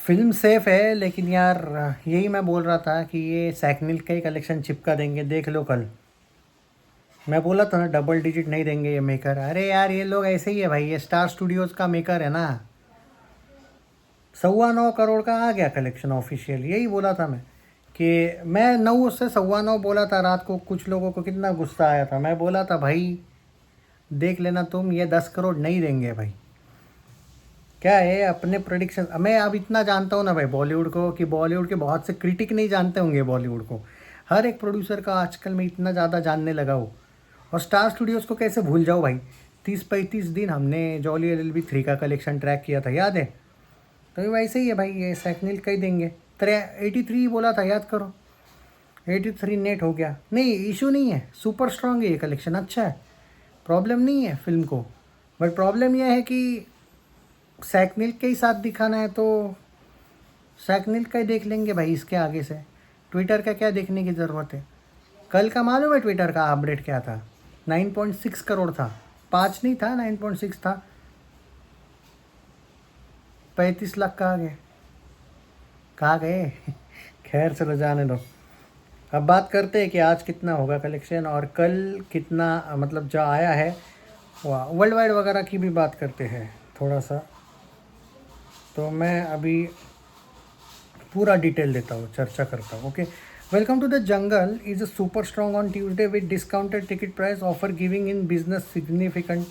Film safe है, लेकिन यार यही मैं बोल रहा था कि ये सैकनिल का ही कलेक्शन चिपका देंगे, देख लो कल। मैं बोला था ना डबल डिजिट नहीं देंगे ये मेकर। अरे यार ये लोग ऐसे ही है भाई, ये स्टार स्टूडियोज़ का मेकर है ना। 9.25 करोड़ का आ गया कलेक्शन ऑफिशियल, यही बोला था मैं कि मैं 9 से 9.25 बोला था रात को। कुछ लोगों को कितना गुस्सा आया था, मैं बोला था भाई देख लेना तुम, ये 10 करोड़ नहीं देंगे भाई। क्या है अपने प्रोडिक्शन, मैं अब इतना जानता हूँ ना भाई बॉलीवुड को, कि बॉलीवुड के बहुत से क्रिटिक नहीं जानते होंगे बॉलीवुड को। हर एक प्रोड्यूसर का आजकल मैं इतना ज़्यादा जानने लगा हूँ। और स्टार स्टूडियोज़ को कैसे भूल जाओ भाई। 30-35 दिन हमने जॉली LLB 3 का कलेक्शन ट्रैक किया था, याद है। तो ये वैसे ही है भाई, ये सैकनिल का ही देंगे। 83 बोला था, याद करो। 83 नेट हो गया, नहीं इशू नहीं है, सुपर स्ट्रॉन्ग है ये कलेक्शन, अच्छा है। प्रॉब्लम नहीं है फिल्म को। बट प्रॉब्लम यह है कि सैकनिल के ही साथ दिखाना है तो सैकनिल का ही देख लेंगे भाई। इसके आगे से ट्विटर का क्या देखने की ज़रूरत है। कल का मालूम है ट्विटर का अपडेट क्या था? 9.6 करोड़ था, 5 नहीं था, 9.6 था। 35 लाख कहाँ गए, कहाँ गए? खैर चलो जाने दो। अब बात करते हैं कि आज कितना होगा कलेक्शन और कल कितना, मतलब जो आया है वाह वर्ल्ड वाइड वगैरह की भी बात करते हैं थोड़ा सा। तो मैं अभी पूरा डिटेल देता हूँ, चर्चा करता हूँ। Okay, welcome to the jungle is a super strong on Tuesday with discounted ticket price offer giving in business significant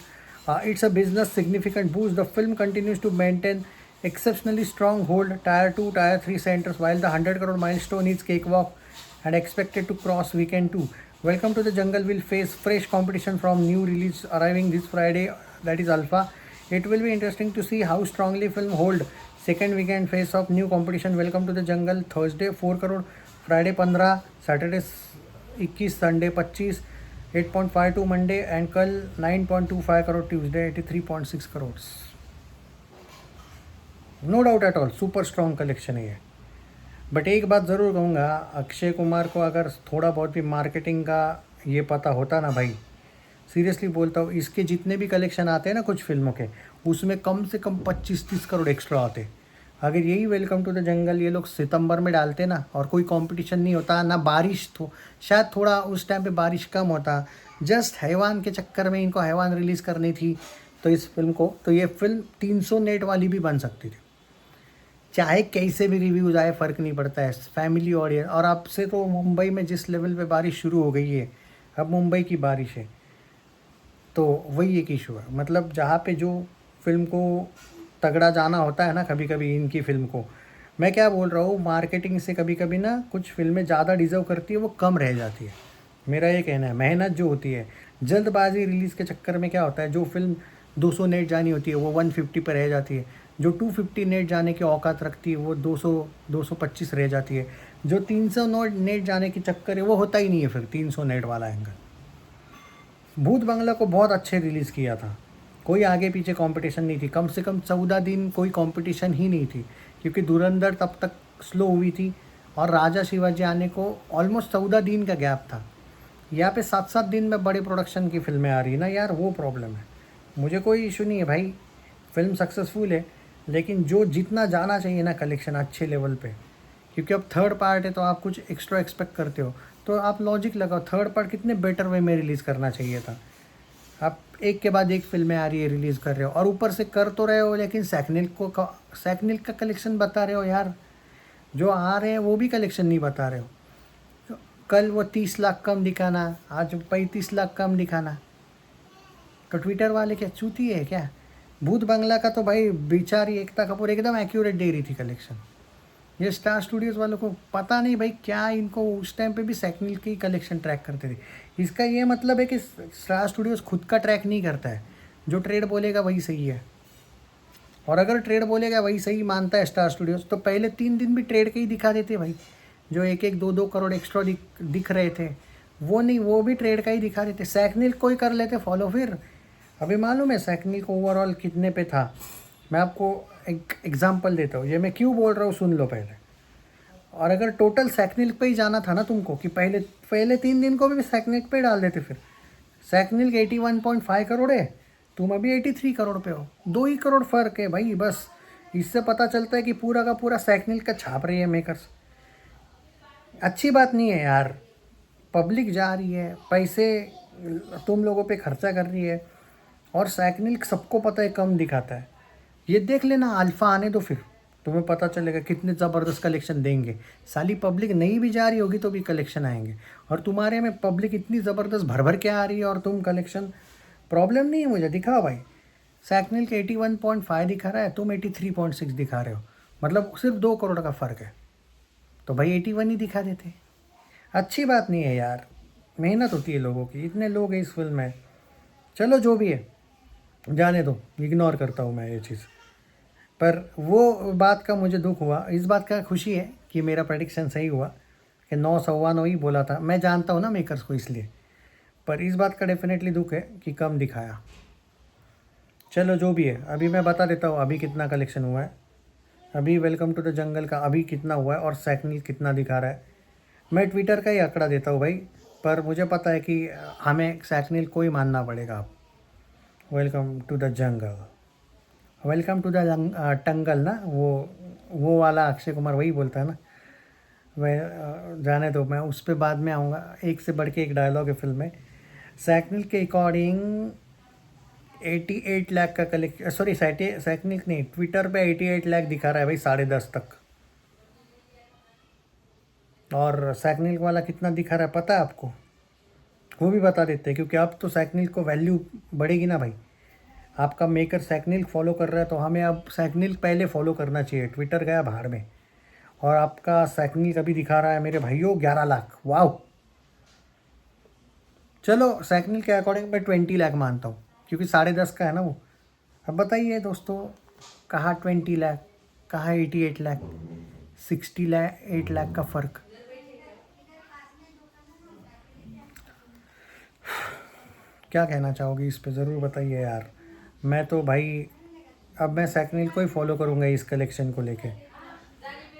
it's a business significant boost. The film continues to maintain exceptionally strong hold tier 2 tier 3 centers while the 100 crore milestone is cakewalk and expected to cross weekend 2. Welcome to the Jungle will face fresh competition from new release arriving this Friday, that is Alpha. It will be interesting to see how strongly film hold second weekend face of new competition. Welcome to the Jungle Thursday 4 crore, Friday 15, Saturday 21, Sunday 25, 8.52 Monday and कल 9.25 crore Tuesday, 83.6 crore. No doubt at all super strong collection है ये। But एक बात ज़रूर कहूँगा, अक्षय कुमार को अगर थोड़ा बहुत भी मार्केटिंग का ये पता होता ना भाई, सीरियसली बोलता हूँ, इसके जितने भी कलेक्शन आते हैं ना कुछ फिल्मों के, उसमें कम से कम 25-30 करोड़ एक्स्ट्रा आते। अगर यही वेलकम टू द जंगल ये लोग सितंबर में डालते ना और कोई कंपटीशन नहीं होता ना, बारिश तो शायद थोड़ा उस टाइम पे बारिश कम होता, जस्ट हैवान के चक्कर में इनको हैवान रिलीज़ करनी थी तो इस फिल्म को, तो ये फिल्म 300 नेट वाली भी बन सकती थी। चाहे कैसे भी रिव्यूज़ आए फ़र्क नहीं पड़ता है, फैमिली ऑडियंस। और अब से तो मुंबई में जिस लेवल पे बारिश शुरू हो गई है, अब मुंबई की बारिश है, तो वही एक इशू है। मतलब जहाँ पे जो फिल्म को तगड़ा जाना होता है ना, कभी कभी इनकी फिल्म को, मैं क्या बोल रहा हूँ, मार्केटिंग से कभी कभी ना कुछ फिल्में ज़्यादा डिज़र्व करती है, वो कम रह जाती है। मेरा ये कहना है, मेहनत जो होती है, जल्दबाजी रिलीज़ के चक्कर में क्या होता है, जो फिल्म 200 नेट जानी होती है वो 150 पर रह जाती है, जो 250 नेट जाने की औकात रखती है वो 200-225 रह जाती है, जो 300 नेट जाने के चक्कर है वो होता ही नहीं है फिर 300 नेट वाला एंगल। भूत बंगला को बहुत अच्छे रिलीज़ किया था, कोई आगे पीछे कंपटीशन नहीं थी, कम से कम 14 दिन कोई कंपटीशन ही नहीं थी, क्योंकि धुरंधर तब तक स्लो हुई थी और राजा शिवाजी आने को ऑलमोस्ट 14 दिन का गैप था। यहाँ पे 7-7 दिन में बड़े प्रोडक्शन की फिल्में आ रही है ना यार, वो प्रॉब्लम है। मुझे कोई इशू नहीं है भाई, फिल्म सक्सेसफुल है, लेकिन जो जितना जाना चाहिए ना कलेक्शन अच्छे लेवल पे, क्योंकि अब थर्ड पार्ट है तो आप कुछ एक्स्ट्रा एक्सपेक्ट करते हो, तो आप लॉजिक लगाओ, थर्ड पार्ट कितने बेटर वे में रिलीज़ करना चाहिए था। आप एक के बाद एक फिल्में आ रही है रिलीज़ कर रहे हो, और ऊपर से कर तो रहे हो लेकिन सैकनिल का कलेक्शन बता रहे हो यार, जो आ रहे हैं वो भी कलेक्शन नहीं बता रहे हो। तो कल वो 30 लाख कम दिखाना, आज 35 लाख कम दिखाना, तो ट्विटर वाले क्या चूती है क्या? भूत बंगला का तो भाई बेचारी एकता कपूर एकदम एक्यूरेट दे रही थी कलेक्शन। ये स्टार स्टूडियोज़ वालों को पता नहीं भाई क्या, इनको उस टाइम पे भी सैकनिल की कलेक्शन ट्रैक करते थे। इसका ये मतलब है कि स्टार स्टूडियोज़ खुद का ट्रैक नहीं करता है, जो ट्रेड बोलेगा वही सही है। और अगर ट्रेड बोलेगा वही सही मानता है स्टार स्टूडियोज़, तो पहले 3 दिन भी ट्रेड के ही दिखा देते भाई, जो 1-1, 2-2 करोड़ एक्स्ट्रा दिख रहे थे, वो नहीं, वो भी ट्रेड का ही दिखा देते। सैकनिल को ही कर लेते फॉलो फिर। अभी मालूम है सैकनिल को ओवरऑल कितने पे था? मैं आपको एक एग्जांपल देता हूँ, ये मैं क्यों बोल रहा हूँ सुन लो पहले। और अगर टोटल सैकनिल पे ही जाना था ना तुमको, कि पहले पहले 3 दिन को भी सैकनिल पे डाल देते, फिर सैकनिल के 81.5 करोड़ है, तुम अभी 83 करोड़ पे हो, 2 ही करोड़ फ़र्क है भाई बस। इससे पता चलता है कि पूरा का पूरा सैकनिल का छाप रही है मेकर्स। अच्छी बात नहीं है यार, पब्लिक जा रही है, पैसे तुम लोगों पे खर्चा कर रही है, और सैकनिल सबको पता है कम दिखाता है। ये देख लेना, अल्फ़ा आने दो, फिर तुम्हें पता चलेगा कितने ज़बरदस्त कलेक्शन देंगे। साली पब्लिक नहीं भी जा रही होगी तो भी कलेक्शन आएंगे, और तुम्हारे में पब्लिक इतनी ज़बरदस्त भर भर के आ रही है और तुम कलेक्शन, प्रॉब्लम नहीं है मुझे, दिखाओ भाई। सैकनिल के 81.5 दिखा रहा है, तुम 83.6 दिखा रहे हो, मतलब सिर्फ 2 करोड़ का फ़र्क है। तो भाई 81 ही दिखा देते। अच्छी बात नहीं है यार, मेहनत होती है लोगों की, इतने लोग हैं इस फिल्म में। चलो जो भी है जाने दो, इग्नोर करता हूँ मैं ये चीज़। पर वो बात का मुझे दुख हुआ, इस बात का खुशी है कि मेरा प्रेडिक्शन सही हुआ कि 9 सवा 9 ही बोला था। मैं जानता हूँ ना मेकर्स को, इसलिए। पर इस बात का डेफिनेटली दुख है कि कम दिखाया। चलो जो भी है, अभी मैं बता देता हूँ अभी कितना कलेक्शन हुआ है। अभी वेलकम टू द जंगल का अभी कितना हुआ है और सैकनिल कितना दिखा रहा है। मैं ट्विटर का ही आंकड़ा देता हूँ भाई, पर मुझे पता है कि हमें सैकनिल को ही मानना पड़ेगा अब। Welcome to the jungle, welcome to the jungle ना, वो वाला अक्षय कुमार वही बोलता है ना। मैं जाने दो, मैं उस पर बाद में आऊँगा। एक से बढ़ के एक डायलॉग है फिल्म में। सैकनिल के अकॉर्डिंग 88 लाख का कलेक्ट, सॉरी सैकनिल नहीं, ट्विटर पे 88 लाख दिखा रहा है भाई 10:30 तक। और सैकनिल वाला कितना दिखा रहा है पता है आपको? वो भी बता देते हैं, क्योंकि अब तो सैकनिल को वैल्यू बढ़ेगी ना भाई। आपका मेकर सैकनिल फॉलो कर रहा है तो हमें अब सैकनिल पहले फॉलो करना चाहिए। ट्विटर गया भाड़ में, और आपका सैकनिल कभी दिखा रहा है मेरे भाइयों 11 लाख। वाह, चलो सैकनिल के अकॉर्डिंग मैं 20 लाख मानता हूँ, क्योंकि 10:30 का है ना वो। अब बताइए दोस्तों, कहाँ 20 लाख, कहाँ 88 लाख, 8 लाख का फ़र्क। क्या कहना चाहोगे इस पे, ज़रूर बताइए यार। मैं तो भाई अब मैं सैकनिल को ही फॉलो करूँगा इस कलेक्शन को लेके।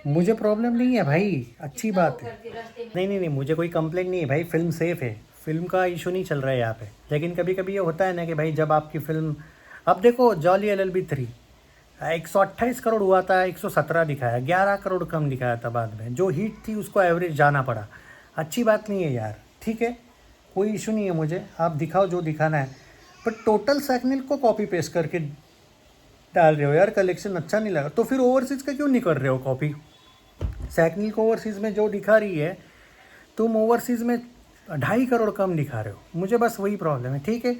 मुझे प्रॉब्लम नहीं है भाई, अच्छी बात है। नहीं नहीं नहीं, मुझे कोई कंप्लेंट नहीं है भाई, फिल्म सेफ़ है, फिल्म का इशू नहीं चल रहा है यहाँ पे। लेकिन कभी कभी ये होता है ना कि भाई जब आपकी फ़िल्म, अब देखो जॉली LLB 3 128 करोड़ हुआ था, 117 दिखाया, 11 करोड़ कम दिखाया था बाद में। जो हिट थी उसको एवरेज जाना पड़ा। अच्छी बात नहीं है यार, ठीक है, कोई इशू नहीं है मुझे, आप दिखाओ जो दिखाना है। पर टोटल सैकनिल को कॉपी पेस्ट करके डाल रहे हो यार, कलेक्शन अच्छा नहीं लगा। तो फिर ओवरसीज़ का क्यों नहीं कर रहे हो कॉपी? सैकनिल को ओवरसीज़ में जो दिखा रही है, तुम ओवरसीज़ में 2.5 करोड़ कम दिखा रहे हो। मुझे बस वही प्रॉब्लम है। ठीक है,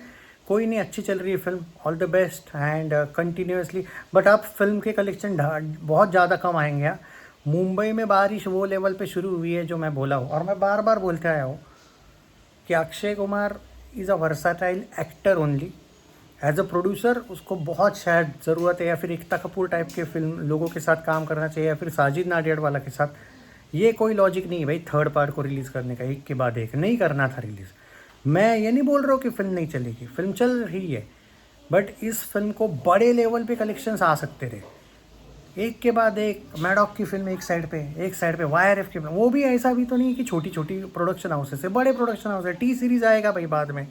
कोई नहीं, अच्छी चल रही है film, all the best and continuously. But अब फिल्म के कलेक्शन बहुत ज़्यादा कम आएंगे यार। मुंबई में बारिश वो लेवल पे शुरू हुई है जो मैं बोला हूँ, और मैं बार बार बोलते आया हूँ कि Akshay Kumar is a versatile actor only. As a producer उसको बहुत शायद ज़रूरत है, या फिर एकता कपूर टाइप के फिल्म लोगों के साथ काम करना चाहिए, या फिर साजिद नाडियाडवाला के साथ। ये कोई लॉजिक नहीं है भाई थर्ड पार्ट को रिलीज़ करने का, एक के बाद एक नहीं करना था रिलीज़। मैं ये नहीं बोल रहा हूँ कि फिल्म नहीं चलेगी, फिल्म चल रही है, बट इस फिल्म को बड़े लेवल पे कलेक्शंस आ सकते थे। एक के बाद एक मैडॉक की फिल्म एक साइड पे YRF की फिल्म, वो भी ऐसा भी तो नहीं कि छोटी छोटी प्रोडक्शन हाउसेस से बड़े प्रोडक्शन हाउस है। T सीरीज़ आएगा भाई बाद में,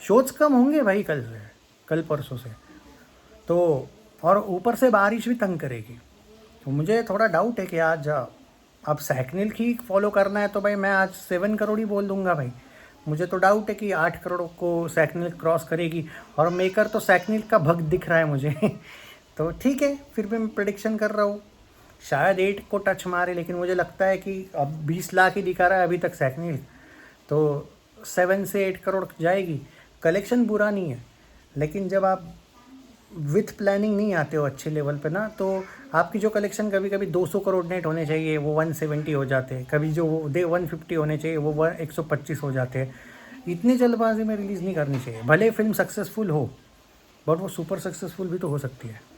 शोज कम होंगे भाई कल परसों से तो, और ऊपर से बारिश भी तंग करेगी। तो मुझे थोड़ा डाउट है कि आज अब सैकनिल की फॉलो करना है तो भाई मैं आज 7 करोड़ ही बोल दूंगा भाई। मुझे तो डाउट है कि 8 करोड़ को सैकनिल क्रॉस करेगी, और मेकर तो सैकनिल का भक्त दिख रहा है मुझे तो ठीक है, फिर भी मैं प्रेडिक्शन कर रहा हूँ शायद 8 को टच मारे, लेकिन मुझे लगता है कि अब 20 लाख ही दिखा रहा है अभी तक सैकनिल, तो 7 से 8 करोड़ जाएगी। कलेक्शन बुरा नहीं है, लेकिन जब आप विथ प्लानिंग नहीं आते हो अच्छे लेवल पे ना, तो आपकी जो कलेक्शन कभी कभी 200 करोड़ नेट होने चाहिए वो 170 हो जाते हैं, कभी जो 150 होने चाहिए वो 125 हो जाते हैं। इतनी जल्दबाजी में रिलीज़ नहीं करनी चाहिए। भले फिल्म सक्सेसफुल हो, बट वो सुपर सक्सेसफुल भी तो हो सकती है।